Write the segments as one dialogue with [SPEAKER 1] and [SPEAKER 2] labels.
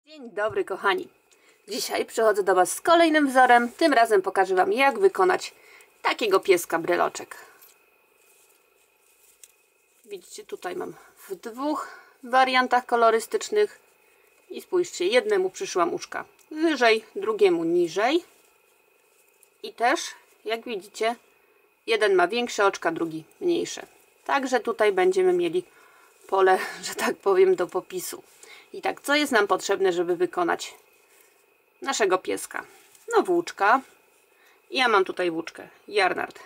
[SPEAKER 1] Dzień dobry kochani, dzisiaj przychodzę do Was z kolejnym wzorem. Tym razem pokażę Wam, jak wykonać takiego pieska breloczek. Widzicie, tutaj mam w dwóch wariantach kolorystycznych i spójrzcie, jednemu przyszłam uszka wyżej, drugiemu niżej i też, jak widzicie, jeden ma większe oczka, drugi mniejsze. Także tutaj będziemy mieli pole, że tak powiem, do popisu. I tak, co jest nam potrzebne, żeby wykonać naszego pieska? No, włóczka. Ja mam tutaj włóczkę Yarnard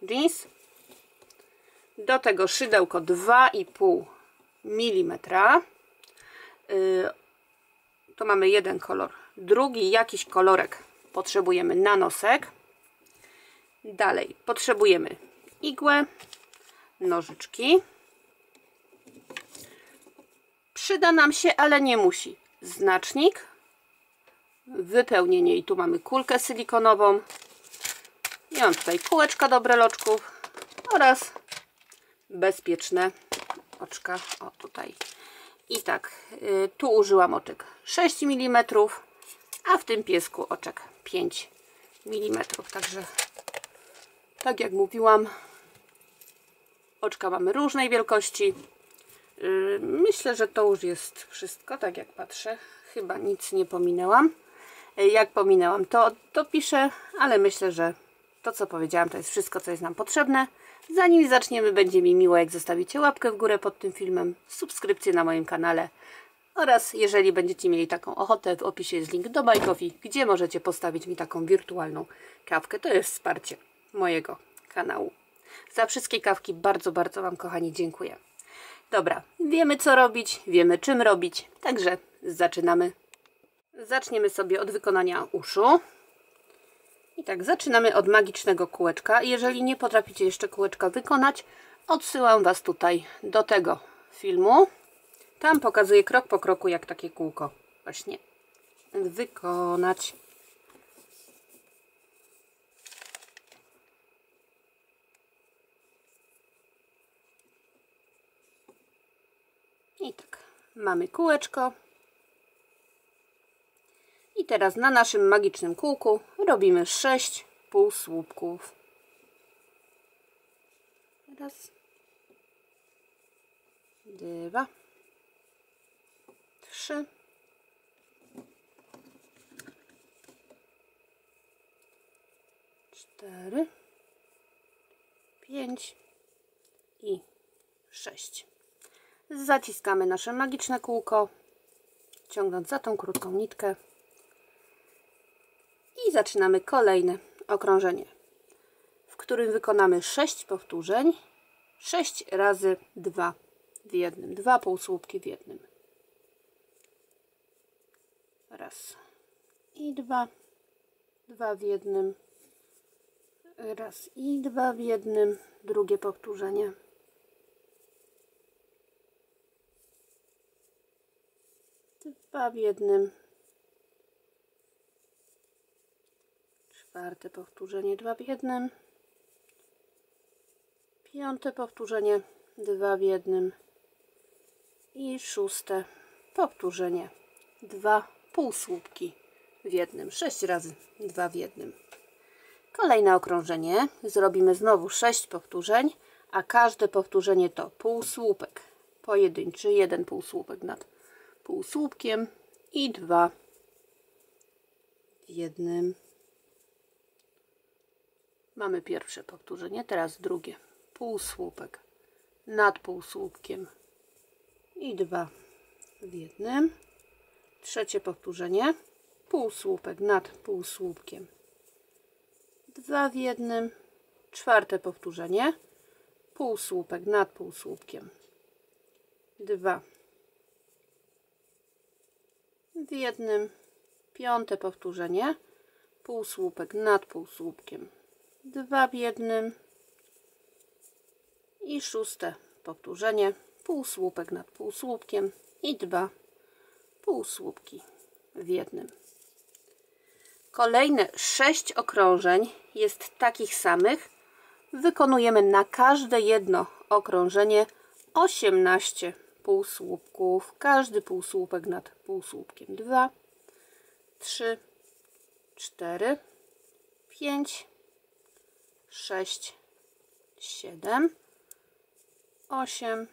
[SPEAKER 1] Jeans. Do tego szydełko 2,5 mm. To mamy jeden kolor. Drugi jakiś kolorek potrzebujemy na nosek. Dalej potrzebujemy igłę, nożyczki. Przyda nam się, ale nie musi, znacznik, wypełnienie i tu mamy kulkę silikonową. Ja mam tutaj kółeczka do breloczków oraz bezpieczne oczka. O, tutaj. I tak, tu użyłam oczek 6 mm, a w tym piesku oczek 5 mm. Także, tak jak mówiłam, oczka mamy różnej wielkości. Myślę, że to już jest wszystko, tak jak patrzę. Chyba nic nie pominęłam. Jak pominęłam, to piszę, ale myślę, że to, co powiedziałam, to jest wszystko, co jest nam potrzebne. Zanim zaczniemy, będzie mi miło, jak zostawicie łapkę w górę pod tym filmem, subskrypcję na moim kanale oraz jeżeli będziecie mieli taką ochotę, w opisie jest link do Buy Coffee, gdzie możecie postawić mi taką wirtualną kawkę. To jest wsparcie mojego kanału. Za wszystkie kawki bardzo, bardzo Wam, kochani, dziękuję. Dobra, wiemy co robić, wiemy czym robić, także zaczynamy. Zaczniemy sobie od wykonania uszu. I tak, zaczynamy od magicznego kółeczka. Jeżeli nie potraficie jeszcze kółeczka wykonać, odsyłam Was tutaj do tego filmu. Tam pokazuję krok po kroku, jak takie kółko właśnie wykonać. I tak, mamy kółeczko. I teraz na naszym magicznym kółku robimy 6 półsłupków. Raz, 2, 3, 4, 5 i 6. Zaciskamy nasze magiczne kółko, ciągnąc za tą krótką nitkę i zaczynamy kolejne okrążenie, w którym wykonamy 6 powtórzeń, 6 razy 2 w jednym, 2 półsłupki w jednym. Raz i 2, 2 w jednym, raz i 2 w jednym, drugie powtórzenie. Dwa w jednym, czwarte powtórzenie, 2 w jednym, piąte powtórzenie, 2 w jednym i szóste powtórzenie, 2 półsłupki w jednym, 6 razy 2 w jednym. Kolejne okrążenie, zrobimy znowu 6 powtórzeń, a każde powtórzenie to półsłupek pojedynczy, jeden półsłupek nad półsłupkiem i 2 w jednym. Mamy pierwsze powtórzenie, teraz drugie. Półsłupek nad półsłupkiem i 2 w jednym. Trzecie powtórzenie. Półsłupek nad półsłupkiem, 2 w jednym. Czwarte powtórzenie. Półsłupek nad półsłupkiem, 2 w jednym. Piąte powtórzenie. Półsłupek nad półsłupkiem, 2 w jednym i szóste powtórzenie, półsłupek nad półsłupkiem i 2 półsłupki w jednym. Kolejne 6 okrążeń jest takich samych. Wykonujemy na każde jedno okrążenie 18 półsłupków, każdy półsłupek nad półsłupkiem. 2, 3, 4, 5, 6, 7, 8,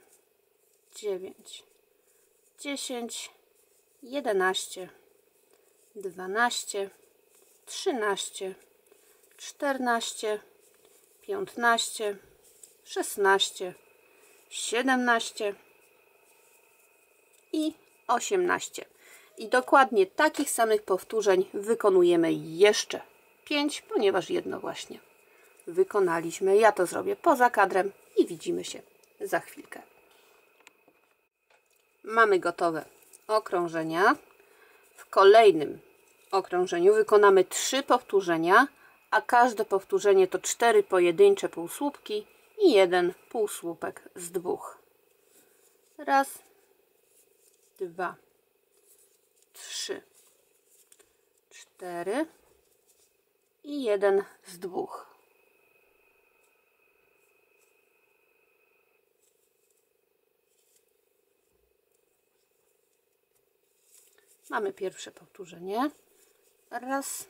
[SPEAKER 1] 9, 10, 11, 12, 13, 14, 15, 16, 17 i 18. I dokładnie takich samych powtórzeń wykonujemy jeszcze 5, ponieważ jedno właśnie wykonaliśmy. Ja to zrobię poza kadrem i widzimy się za chwilkę. Mamy gotowe okrążenia. W kolejnym okrążeniu wykonamy 3 powtórzenia, a każde powtórzenie to 4 pojedyncze półsłupki i 1 półsłupek z 2. Raz, 2, 3, 4 i 1 z 2. Mamy pierwsze powtórzenie. Raz,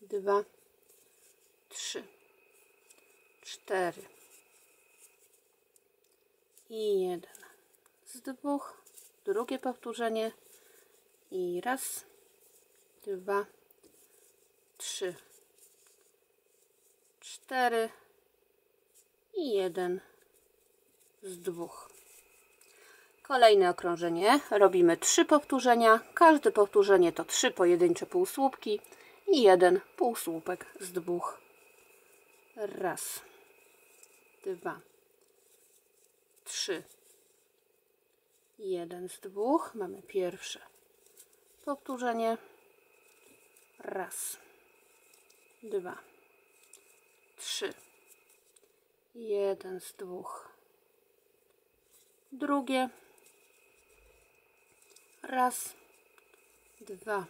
[SPEAKER 1] 2, 3, 4 i 1 z 2. Drugie powtórzenie i raz, 2, 3, 4 i 1 z 2. Kolejne okrążenie. Robimy 3 powtórzenia. Każde powtórzenie to 3 pojedyncze półsłupki i 1 półsłupek z 2. Raz, 2, 3, 1 z 2. Mamy pierwsze powtórzenie. Raz, 2, 3, 1 z 2. Drugie. Raz, 2,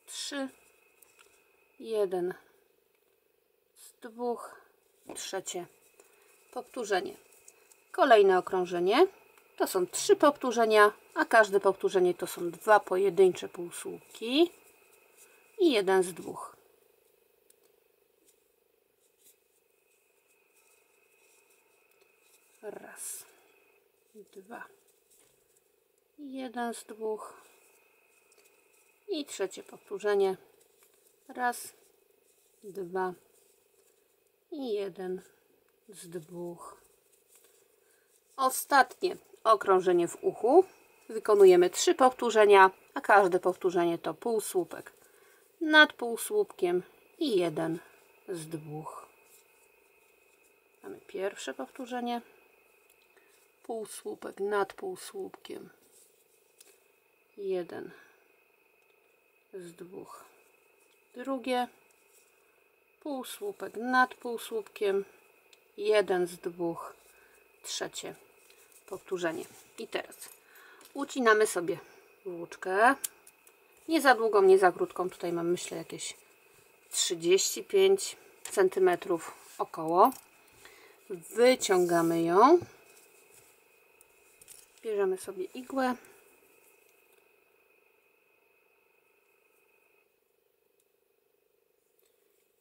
[SPEAKER 1] 3, 1 z 2. Trzecie powtórzenie. Kolejne okrążenie to są 3 powtórzenia, a każde powtórzenie to są 2 pojedyncze półsłupki i 1 z 2. Raz, 2, 1 z 2 i trzecie powtórzenie. Raz, 2 i 1 z 2. Ostatnie okrążenie w uchu. Wykonujemy 3 powtórzenia, a każde powtórzenie to półsłupek nad półsłupkiem i 1 z 2. Mamy pierwsze powtórzenie. Półsłupek nad półsłupkiem, 1 z 2. Drugie. Półsłupek nad półsłupkiem, 1 z 2. Trzecie powtórzenie. I teraz ucinamy sobie włóczkę. Nie za długą, nie za krótką. Tutaj mam, myślę, jakieś 35 cm około. Wyciągamy ją. Bierzemy sobie igłę.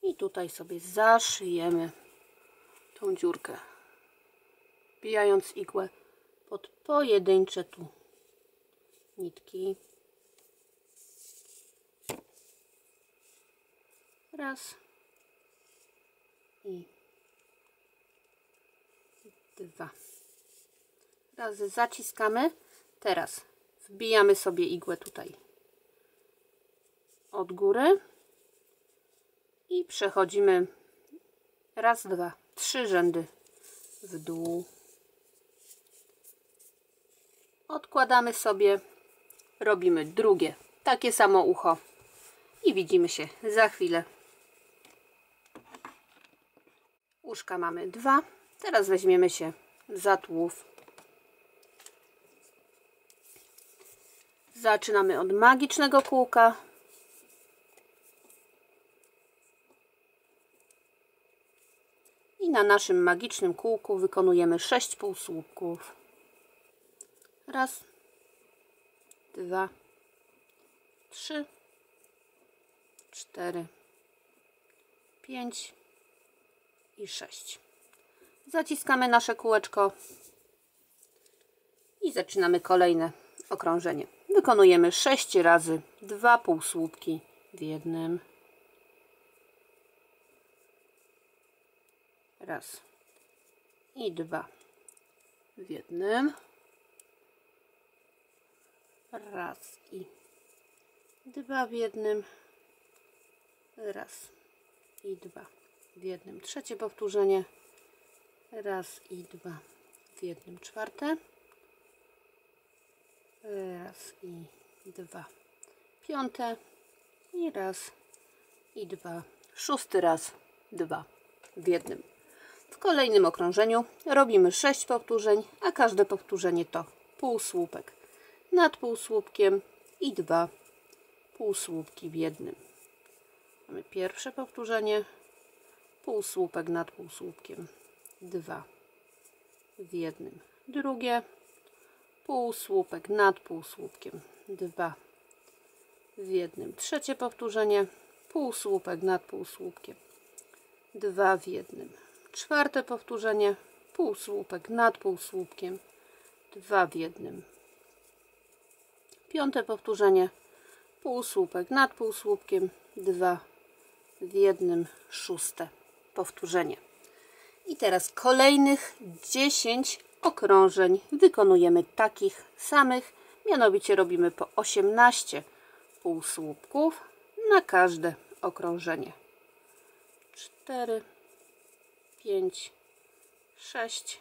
[SPEAKER 1] I tutaj sobie zaszyjemy tą dziurkę, wbijając igłę pod pojedyncze tu nitki. Raz i 2 razy zaciskamy. Teraz wbijamy sobie igłę tutaj od góry i przechodzimy raz, 2, 3 rzędy w dół. Odkładamy sobie, robimy drugie takie samo ucho i widzimy się za chwilę. Uszka mamy 2. Teraz weźmiemy się za tułów. Zaczynamy od magicznego kółka. I na naszym magicznym kółku wykonujemy 6 półsłupków. Raz, dwa, trzy, cztery, pięć i 6. Zaciskamy nasze kółeczko i zaczynamy kolejne okrążenie. Wykonujemy 6 razy 2 półsłupki w jednym. Raz i 2 w jednym. Raz i 2 w jednym. Raz i 2 w jednym. Trzecie powtórzenie. Raz i 2 w jednym. Czwarte. Raz i 2 piąte. I raz i 2. Szósty raz 2 w jednym. W kolejnym okrążeniu robimy 6 powtórzeń, a każde powtórzenie to półsłupek nad półsłupkiem i 2 półsłupki w jednym. Mamy pierwsze powtórzenie, półsłupek nad półsłupkiem, 2 w jednym. Drugie, półsłupek nad półsłupkiem, 2 w jednym. Trzecie powtórzenie, półsłupek nad półsłupkiem, 2 w jednym. Czwarte powtórzenie, półsłupek nad półsłupkiem, 2 w jednym. Piąte powtórzenie, półsłupek nad półsłupkiem, 2 w jednym. Szóste powtórzenie. I teraz kolejnych 10 okrążeń wykonujemy takich samych, mianowicie robimy po 18 półsłupków na każde okrążenie. 4, 5, 6,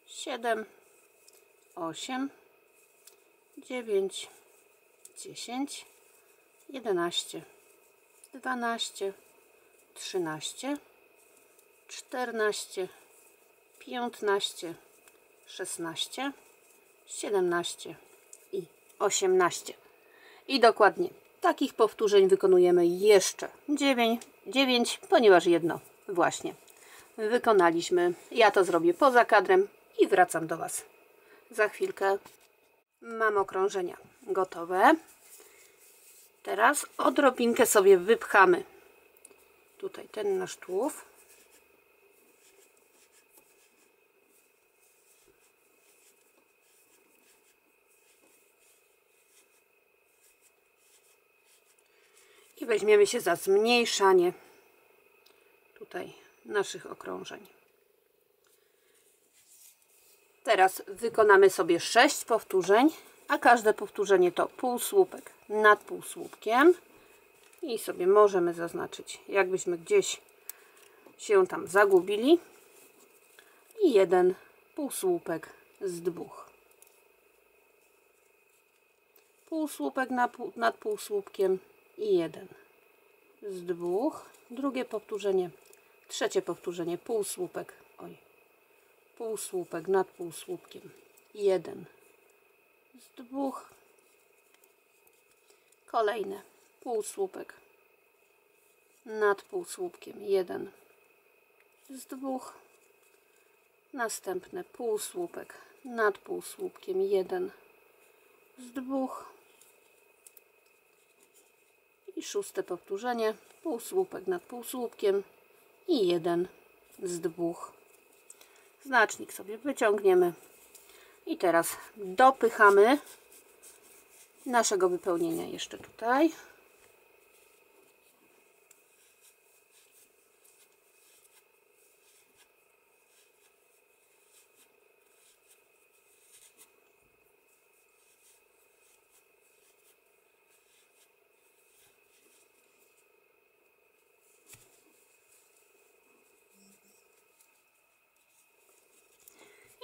[SPEAKER 1] 7, 8, 9, 10, 11, 12, 13, 14, 15, 16, 17 i 18. I dokładnie takich powtórzeń wykonujemy jeszcze 9, ponieważ jedno właśnie wykonaliśmy. Ja to zrobię poza kadrem i wracam do Was za chwilkę. Mam okrążenia gotowe. Teraz odrobinkę sobie wypchamy tutaj ten nasz tułów. I weźmiemy się za zmniejszanie tutaj naszych okrążeń. Teraz wykonamy sobie 6 powtórzeń, a każde powtórzenie to półsłupek nad półsłupkiem. I sobie możemy zaznaczyć, jakbyśmy gdzieś się tam zagubili. I jeden półsłupek z 2. Półsłupek nad półsłupkiem i 1 z 2. Drugie powtórzenie, trzecie powtórzenie, półsłupek, półsłupek nad półsłupkiem, 1 z 2. Kolejne, półsłupek nad półsłupkiem, 1 z 2. Następne, półsłupek nad półsłupkiem, 1 z 2. I szóste powtórzenie, półsłupek nad półsłupkiem i 1 z 2. Znacznik sobie wyciągniemy i teraz dopychamy naszego wypełnienia jeszcze tutaj.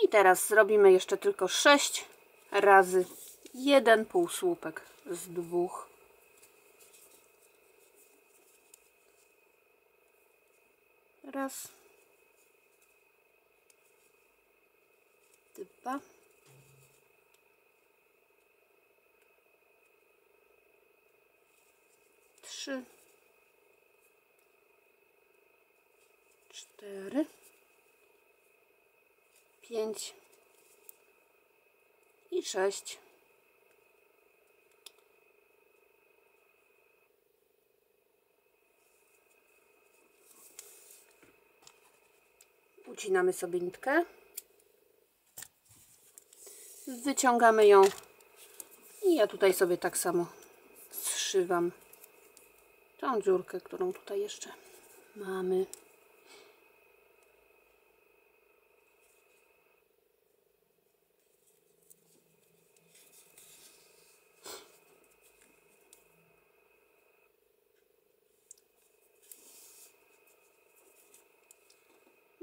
[SPEAKER 1] I teraz zrobimy jeszcze tylko 6 razy 1 półsłupek z 2. Raz, 2, 3, 4, 5 i i 6. Ucinamy sobie nitkę, wyciągamy ją i ja tutaj sobie tak samo zszywam tą dziurkę, którą tutaj jeszcze mamy.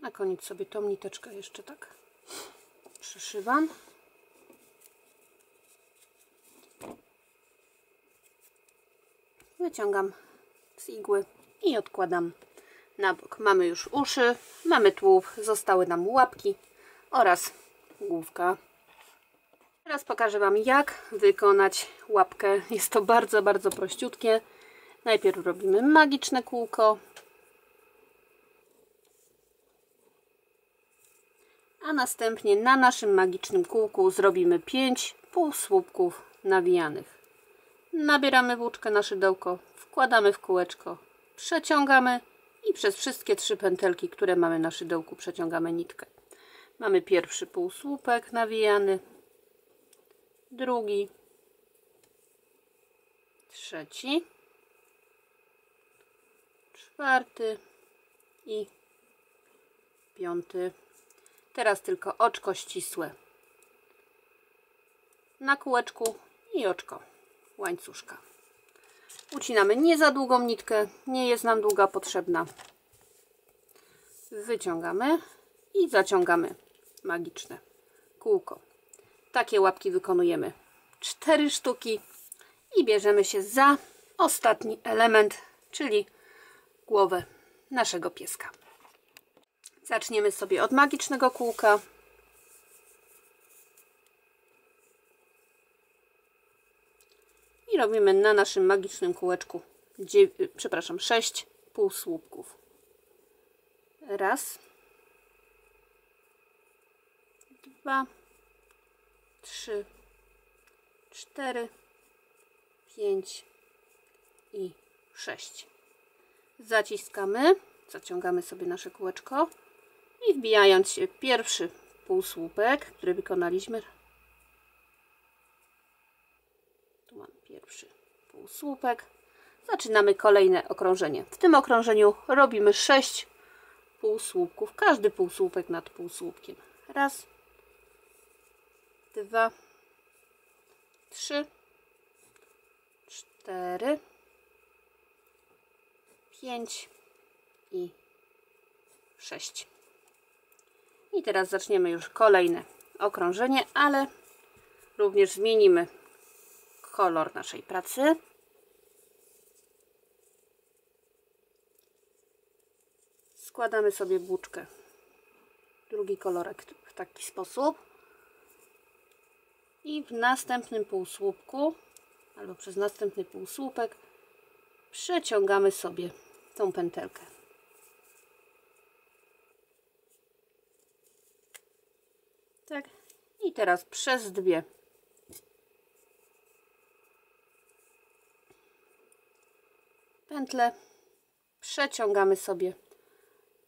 [SPEAKER 1] Na koniec sobie tą niteczkę jeszcze tak przyszywam. Wyciągam z igły i odkładam na bok. Mamy już uszy, mamy tułów, zostały nam łapki oraz główka. Teraz pokażę Wam, jak wykonać łapkę. Jest to bardzo, bardzo prościutkie. Najpierw robimy magiczne kółko, a następnie na naszym magicznym kółku zrobimy 5 półsłupków nawijanych. Nabieramy włóczkę na szydełko, wkładamy w kółeczko, przeciągamy i przez wszystkie 3 pętelki, które mamy na szydełku, przeciągamy nitkę. Mamy pierwszy półsłupek nawijany, drugi, trzeci, czwarty i piąty. Teraz tylko oczko ścisłe na kółeczku i oczko łańcuszka. Ucinamy nie za długą nitkę, nie jest nam długa potrzebna. Wyciągamy i zaciągamy magiczne kółko. Takie łapki wykonujemy 4 sztuki i bierzemy się za ostatni element, czyli głowę naszego pieska. Zaczniemy sobie od magicznego kółka. I robimy na naszym magicznym kółeczku 6 półsłupków. Raz, 2, 3, 4, 5 i 6. Zaciskamy, zaciągamy sobie nasze kółeczko i wbijając się pierwszy półsłupek, który wykonaliśmy, tu mamy pierwszy półsłupek, zaczynamy kolejne okrążenie. W tym okrążeniu robimy 6 półsłupków, każdy półsłupek nad półsłupkiem. Raz, 2, 3, 4, 5 i 6. I teraz zaczniemy już kolejne okrążenie, ale również zmienimy kolor naszej pracy. Składamy sobie włóczkę, drugi kolorek w taki sposób i w następnym półsłupku albo przez następny półsłupek przeciągamy sobie tą pętelkę. Tak. I teraz przez 2 pętle przeciągamy sobie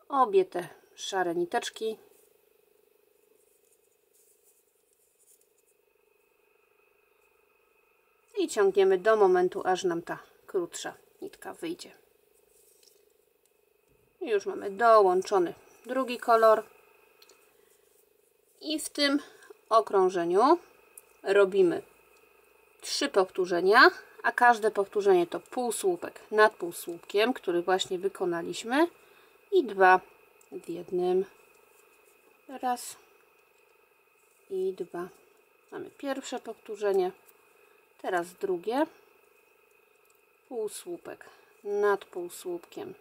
[SPEAKER 1] obie te szare niteczki i ciągniemy do momentu, aż nam ta krótsza nitka wyjdzie. I już mamy dołączony drugi kolor. I w tym okrążeniu robimy 3 powtórzenia, a każde powtórzenie to półsłupek nad półsłupkiem, który właśnie wykonaliśmy, i 2 w jednym. Raz i 2. Mamy pierwsze powtórzenie, teraz drugie. Półsłupek nad półsłupkiem,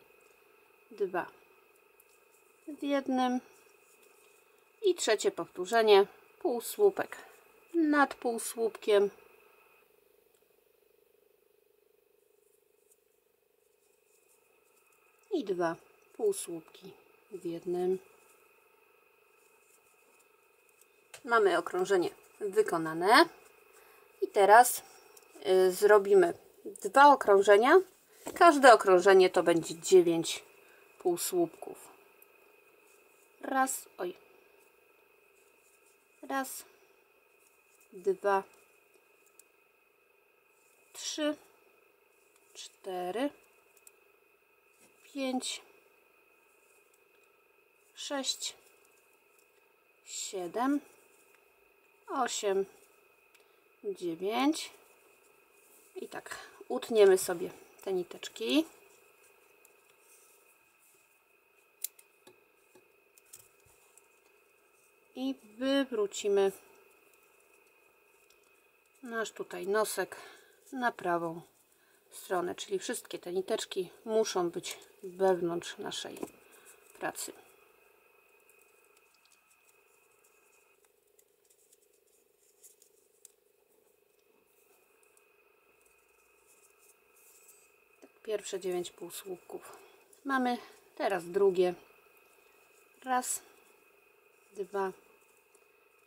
[SPEAKER 1] 2 w jednym. I trzecie powtórzenie, półsłupek nad półsłupkiem i 2 półsłupki w jednym. Mamy okrążenie wykonane. I teraz zrobimy 2 okrążenia. Każde okrążenie to będzie 9 półsłupków. Raz, 2, 3, 4, 5, 6, 7, 8, 9 i tak utniemy sobie te niteczki. I wywrócimy nasz tutaj nosek na prawą stronę, czyli wszystkie te niteczki muszą być wewnątrz naszej pracy. Tak, pierwsze 9 półsłupków mamy, teraz drugie. Raz, 2,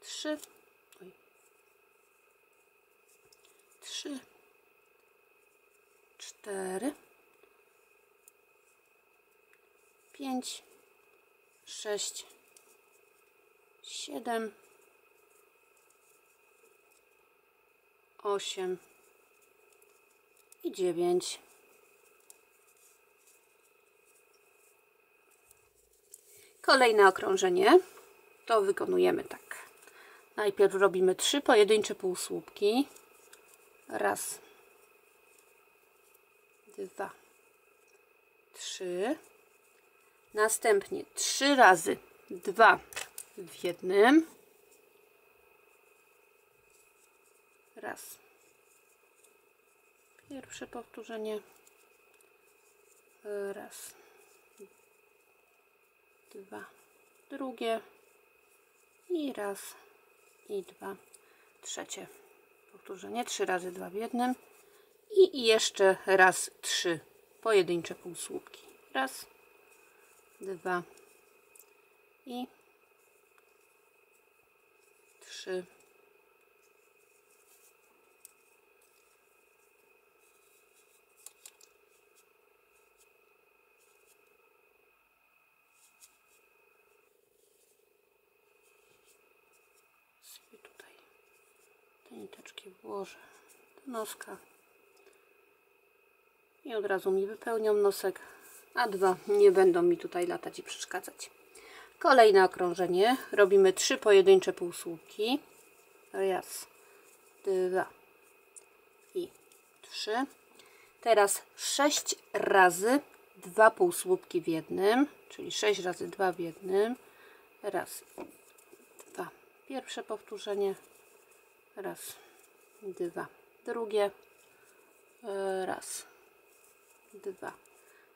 [SPEAKER 1] 3, 3, 4, 5, 6, 7, 8 i 9. Kolejne okrążenie to wykonujemy tak. Najpierw robimy 3 pojedyncze półsłupki. Raz, 2, 3. Następnie 3 razy 2 w jednym. Raz. Pierwsze powtórzenie. Raz. 2. Drugie. I raz. I 2. Trzecie powtórzenie. 3 razy 2 w jednym. I jeszcze raz 3 pojedyncze półsłupki. Raz. 2. I 3. Sobie tutaj te niteczki włożę do noska i od razu mi wypełnią nosek, a 2 nie będą mi tutaj latać i przeszkadzać. Kolejne okrążenie. Robimy 3 pojedyncze półsłupki. Raz, 2 i 3. Teraz 6 razy 2 półsłupki w jednym, czyli 6 razy 2 w jednym. Raz, 2. Pierwsze powtórzenie. Raz, 2. Drugie. Raz, 2.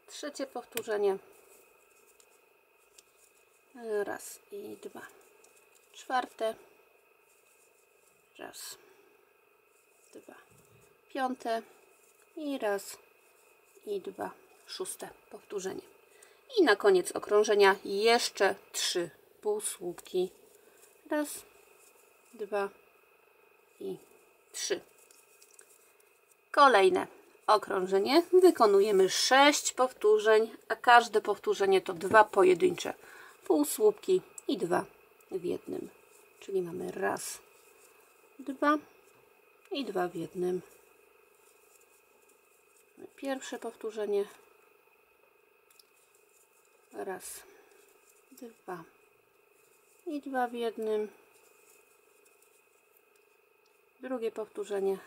[SPEAKER 1] Trzecie powtórzenie. Raz i 2. Czwarte. Raz, 2. Piąte. I raz i 2. Szóste powtórzenie. I na koniec okrążenia jeszcze 3 półsłupki. Raz, 2 i 3. Kolejne okrążenie. Wykonujemy 6 powtórzeń, a każde powtórzenie to 2 pojedyncze półsłupki i 2 w jednym. Czyli mamy raz, 2 i 2 w jednym. Pierwsze powtórzenie. Raz, 2 i 2 w jednym. Drugie powtórzenie.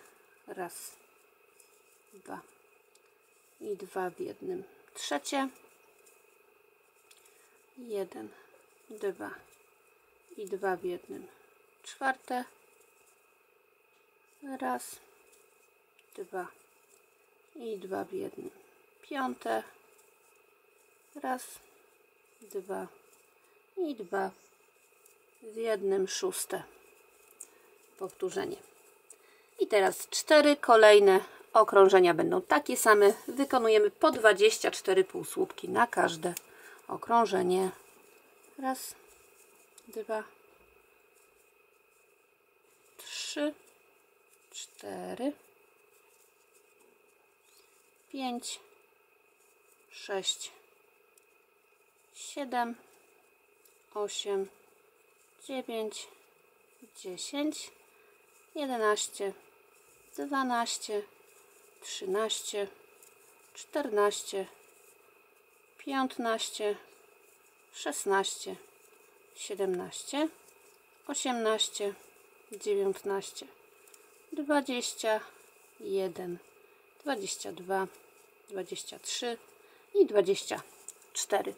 [SPEAKER 1] Raz, 2 i 2 w jednym. Trzecie. 1, 2 i 2 w jednym. Czwarte. Raz, 2 i 2 w jednym. Piąte. Raz, 2 i 2 w jednym. Szóste powtórzenie. I teraz 4 kolejne okrążenia będą takie same. Wykonujemy po 24 półsłupki na każde okrążenie. Raz, 2, 3, 4, 5, 6, 7, 8, 9, 10, 11, 12, 13, 14, 15, 16, 17, 18, 19, 20, 21, 22, 23 i 24.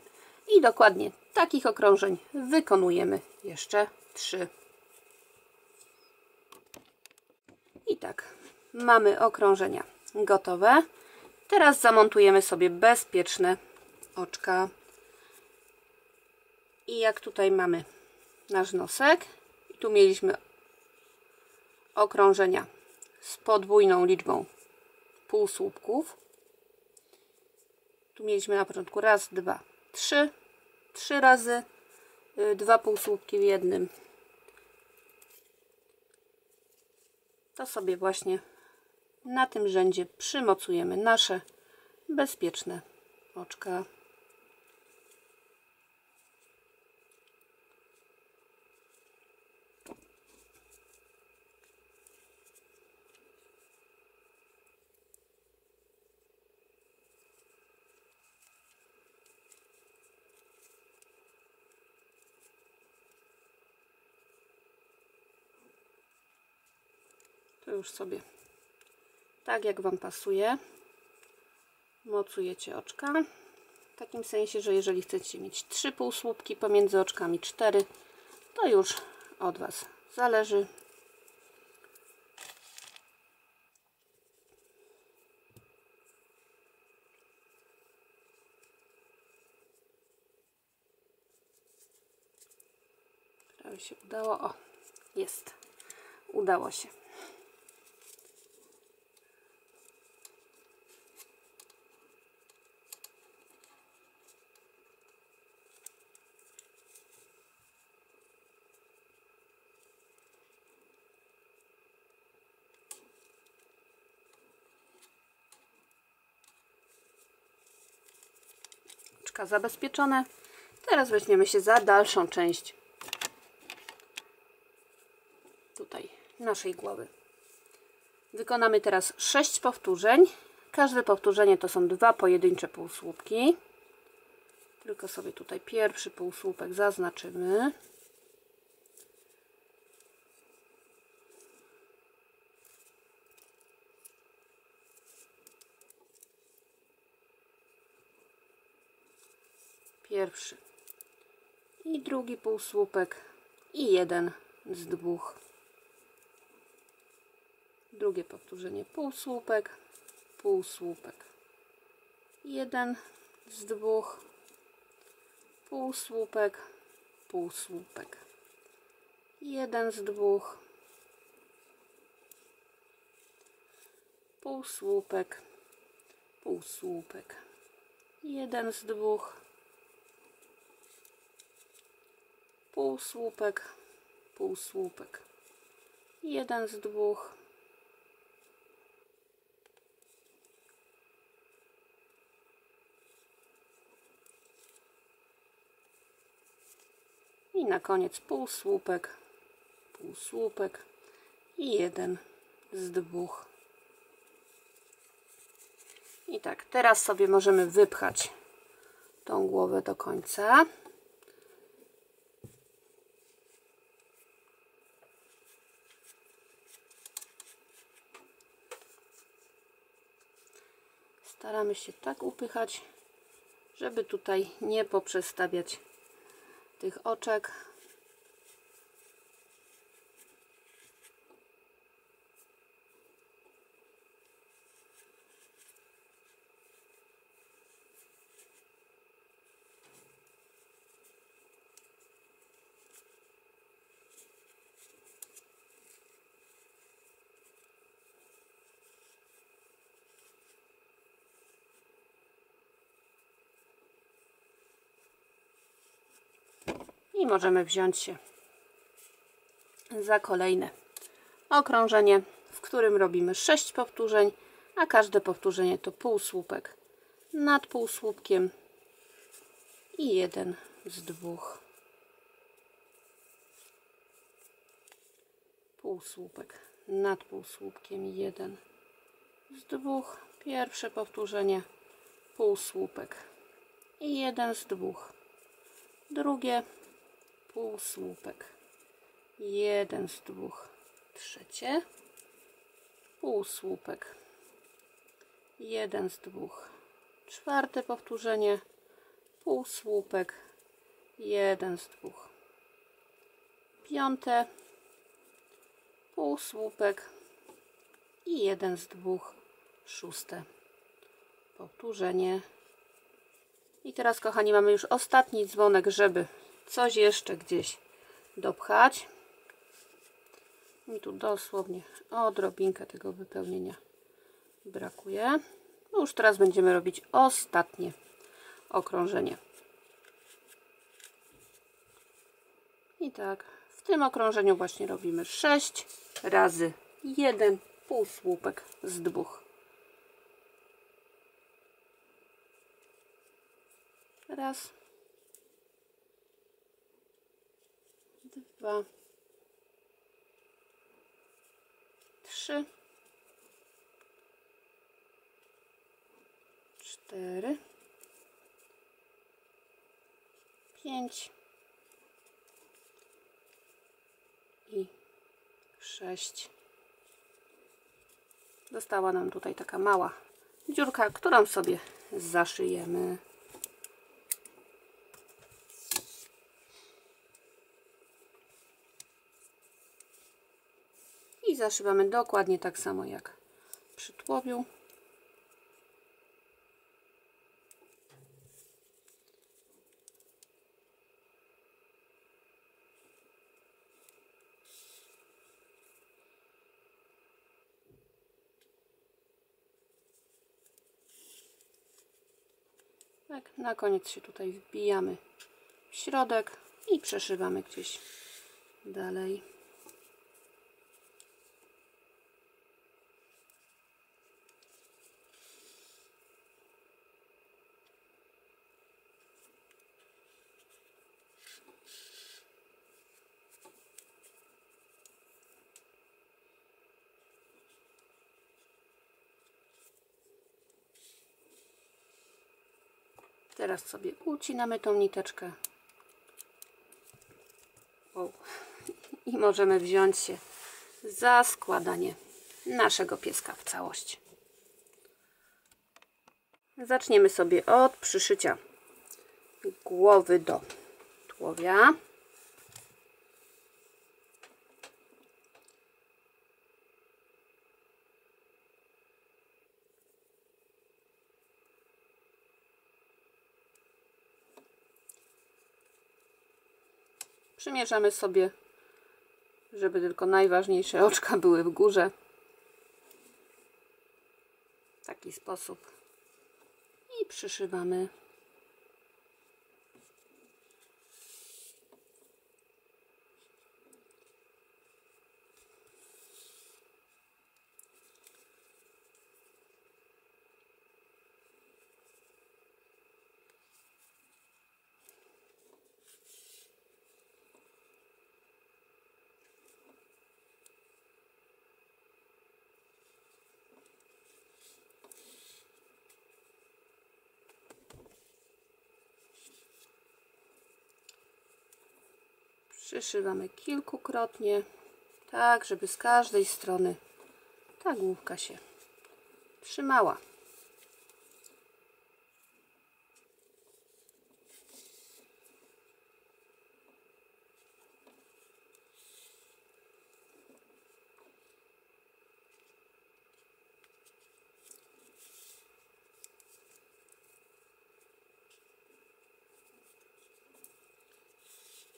[SPEAKER 1] I dokładnie takich okrążeń wykonujemy jeszcze 3. I tak, mamy okrążenia gotowe. Teraz zamontujemy sobie bezpieczne oczka. I jak tutaj mamy nasz nosek, i tu mieliśmy okrążenia z podwójną liczbą półsłupków. Tu mieliśmy na początku raz, dwa, trzy. 3 razy 2 półsłupki w jednym. To sobie właśnie na tym rzędzie przymocujemy nasze bezpieczne oczka. To już sobie tak jak Wam pasuje mocujecie oczka. W takim sensie, że jeżeli chcecie mieć 3 półsłupki pomiędzy oczkami, 4, to już od Was zależy. Prawie się udało. O, jest. Udało się. Oczka zabezpieczone. Teraz weźmiemy się za dalszą część tutaj naszej głowy. Wykonamy teraz 6 powtórzeń. Każde powtórzenie to są 2 pojedyncze półsłupki. Tylko sobie tutaj pierwszy półsłupek zaznaczymy. Pierwszy i drugi półsłupek i jeden z 2. Drugie powtórzenie półsłupek, półsłupek, jeden z 2, półsłupek, półsłupek, jeden z 2, półsłupek, półsłupek, jeden z 2, półsłupek, półsłupek, jeden z 2, i na koniec półsłupek, półsłupek i jeden z 2. I tak, teraz sobie możemy wypchać tą głowę do końca. Staramy się tak upychać, żeby tutaj nie poprzestawiać tych oczek. I możemy wziąć się za kolejne okrążenie, w którym robimy 6 powtórzeń, a każde powtórzenie to półsłupek nad półsłupkiem i jeden z dwóch. Półsłupek nad półsłupkiem, jeden z dwóch. Pierwsze powtórzenie, półsłupek i jeden z dwóch. Drugie, półsłupek, jeden z dwóch. Trzecie, półsłupek, jeden z dwóch. Czwarte powtórzenie, półsłupek, jeden z dwóch. Piąte, półsłupek i jeden z dwóch. Szóste powtórzenie. I teraz, kochani, mamy już ostatni dzwonek, żeby coś jeszcze gdzieś dopchać. Mi tu dosłownie odrobinkę tego wypełnienia brakuje. No już teraz będziemy robić ostatnie okrążenie. I tak, w tym okrążeniu właśnie robimy 6 razy 1 półsłupek z dwóch. Raz, dwa, trzy, cztery, 5 i 6. Została nam tutaj taka mała dziurka, którą sobie zaszyjemy. I zaszywamy dokładnie tak samo jak przy tułowiu. Tak, na koniec się tutaj wbijamy w środek i przeszywamy gdzieś dalej. Teraz sobie ucinamy tą niteczkę. O. I możemy wziąć się za składanie naszego pieska w całość. Zaczniemy sobie od przyszycia głowy do tułowia. Przymierzamy sobie, żeby tylko najważniejsze oczka były w górze. W taki sposób. I przyszywamy. Przyszywamy kilkukrotnie, tak żeby z każdej strony ta główka się trzymała.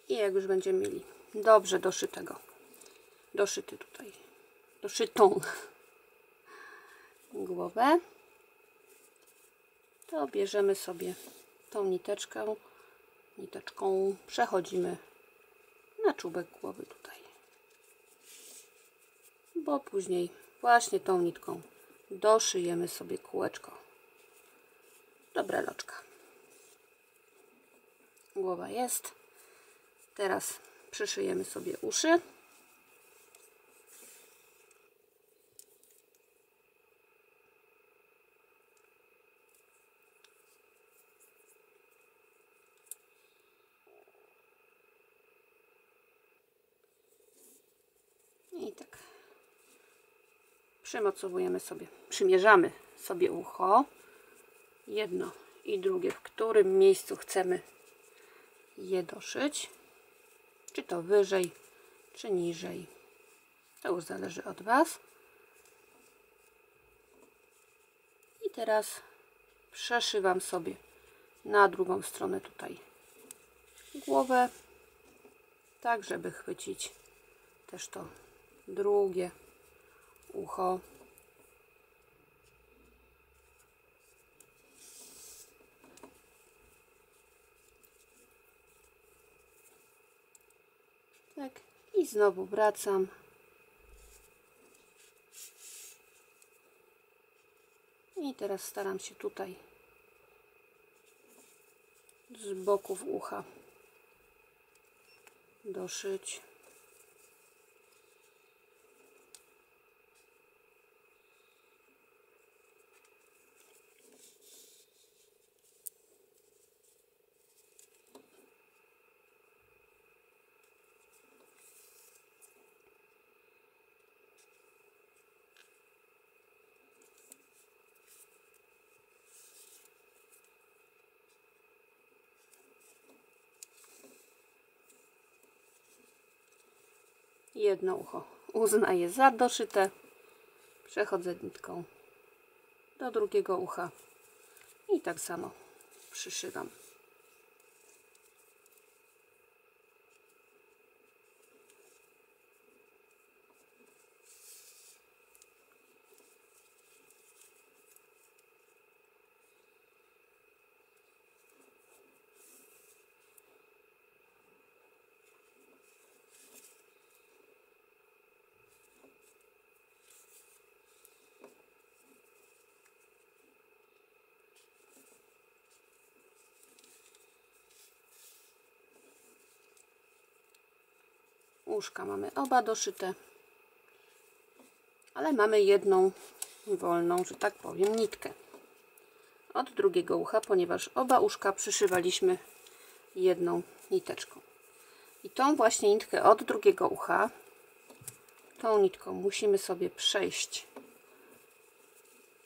[SPEAKER 1] I jak już będziemy mieli dobrze doszytą głowę, to bierzemy sobie tą niteczką przechodzimy na czubek głowy tutaj. bo później właśnie tą nitką doszyjemy sobie kółeczko do breloczka. Głowa jest. Teraz przyszyjemy sobie uszy. I tak przymocowujemy sobie, przymierzamy sobie ucho, jedno i drugie, w którym miejscu chcemy je doszyć, czy to wyżej, czy niżej, to już zależy od Was. I teraz przeszywam sobie na drugą stronę tutaj głowę, tak żeby chwycić też to drugie ucho. Tak, i znowu wracam. I teraz staram się tutaj z boków ucha doszyć. Jedno ucho uznaję za doszyte, przechodzę nitką do drugiego ucha i tak samo przyszywam. Uszka mamy oba doszyte, ale mamy jedną wolną, że tak powiem, nitkę od drugiego ucha, ponieważ oba uszka przyszywaliśmy jedną niteczką. I tą właśnie nitkę od drugiego ucha, tą nitką musimy sobie przejść,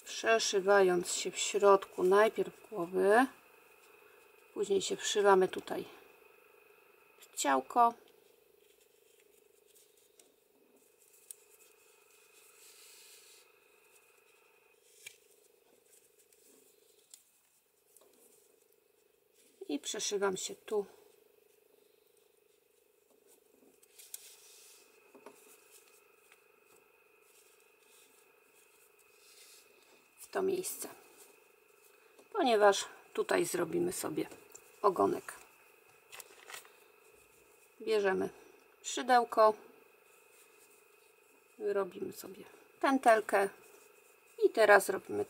[SPEAKER 1] przeszywając się w środku najpierw głowy, później się wszywamy tutaj w ciałko. I przeszywam się tu w to miejsce, ponieważ tutaj zrobimy sobie ogonek. Bierzemy szydełko, robimy sobie pętelkę i teraz robimy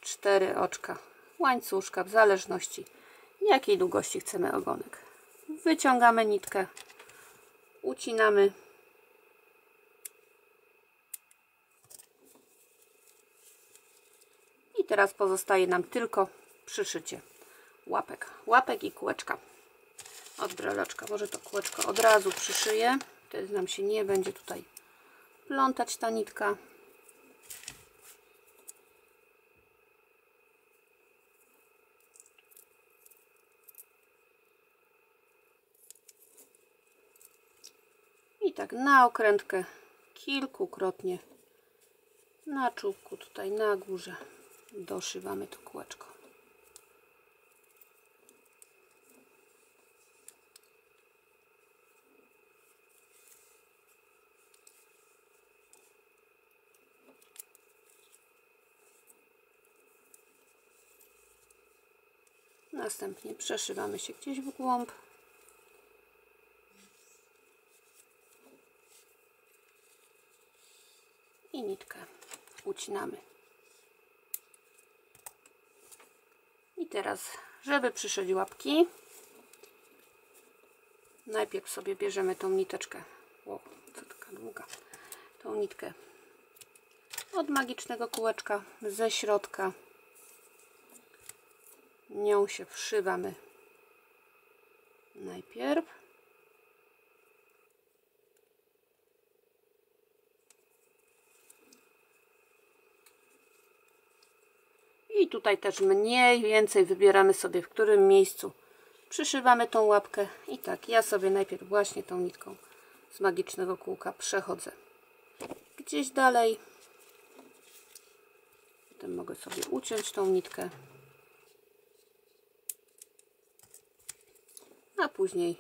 [SPEAKER 1] 3-4 oczka łańcuszka w zależności jakiej długości chcemy ogonek. Wyciągamy nitkę, ucinamy i teraz pozostaje nam tylko przyszycie łapek i kółeczka od breloczka. Może to kółeczko od razu przyszyję, wtedy nam się nie będzie tutaj plątać ta nitka. I tak na okrętkę kilkukrotnie na czubku, tutaj na górze doszywamy to kółeczko. Następnie przeszywamy się gdzieś w głąb. odcinamy. I teraz, żeby przyszyć łapki, najpierw sobie bierzemy tą niteczkę. Wow, co taka długa. Tą nitkę od magicznego kółeczka ze środka. Nią się wszywamy najpierw. I tutaj też mniej więcej wybieramy sobie, w którym miejscu przyszywamy tą łapkę. I tak, ja sobie najpierw właśnie tą nitką z magicznego kółka przechodzę gdzieś dalej. Potem mogę sobie uciąć tą nitkę. A później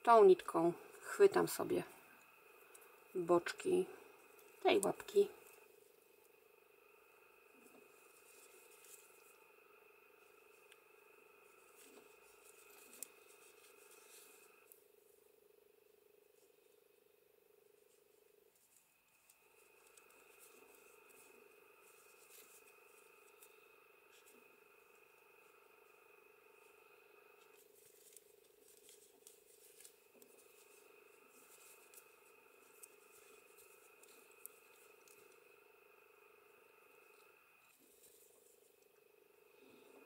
[SPEAKER 1] tą nitką chwytam sobie boczki tej łapki.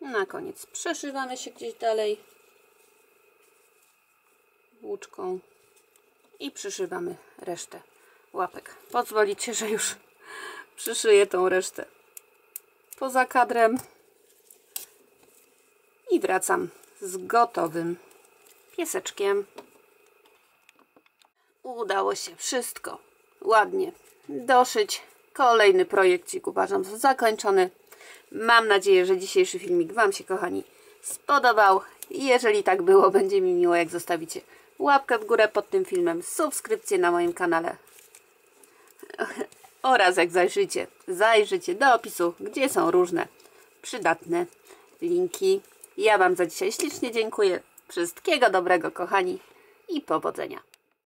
[SPEAKER 1] Na koniec przeszywamy się gdzieś dalej włóczką i przyszywamy resztę łapek. Pozwolicie, że już przyszyję tą resztę poza kadrem i wracam z gotowym pieseczkiem. Udało się wszystko ładnie doszyć. Kolejny projekcik uważam za zakończony. Mam nadzieję, że dzisiejszy filmik Wam się, kochani, spodobał. Jeżeli tak było, będzie mi miło, jak zostawicie łapkę w górę pod tym filmem, subskrypcję na moim kanale oraz jak zajrzycie do opisu, gdzie są różne przydatne linki. Ja Wam za dzisiaj ślicznie dziękuję. Wszystkiego dobrego, kochani, i powodzenia.